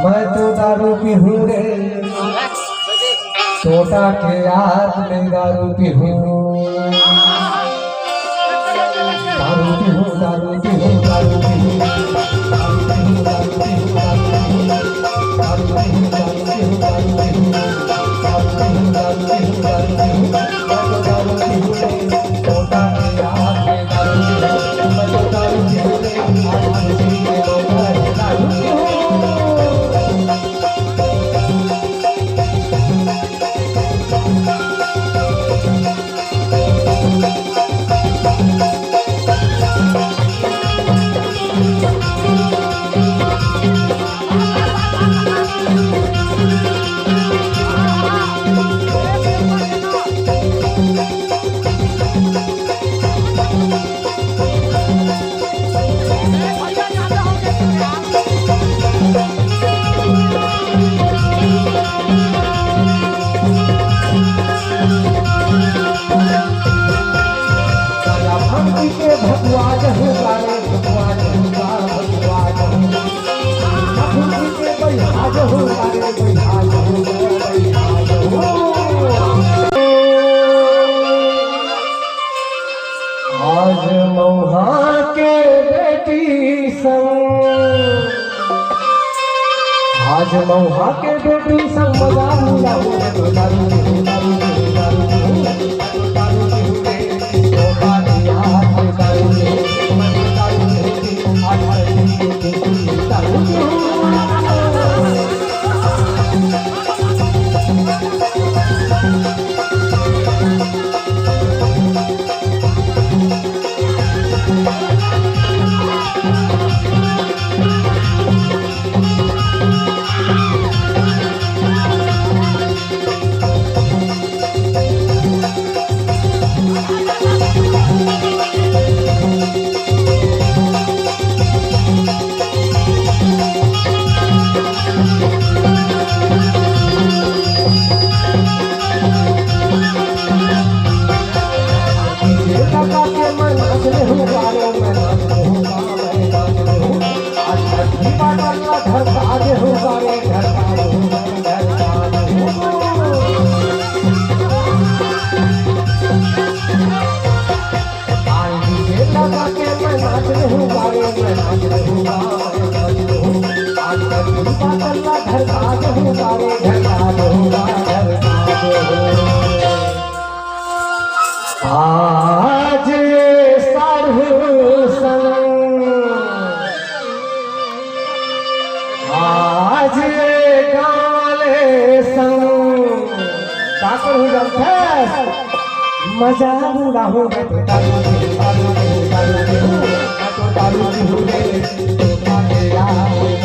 मैं तो दारू पीहूँ रे, छोटा के याद में दारू पीहूँ, दारू पीहूँ, दारू पीहूँ, दारू पीहूँ, दारू पीहूँ, दारू पीहूँ, दारू पीहूँ, दारू पीहूँ, दारू पीहूँ, दारू पीहूँ, दारू पीहूँ, दारू पीहूँ, मैं तो दारू पीहूँ रे, छोटा के याद में दारू पीहूँ, मैं तो दारू पीहूँ रे, आज खुशी के मौका है दारू पीहूँ। आज मौहा के बेटी संग, आज मौहा के बेटी संग मजा मिला हो दारू दारू दारू दारू दारू आज साधु संग, आज गाले संग का करूँ मजा उड़ा हो दारू दारू दारू दारू दारू दारू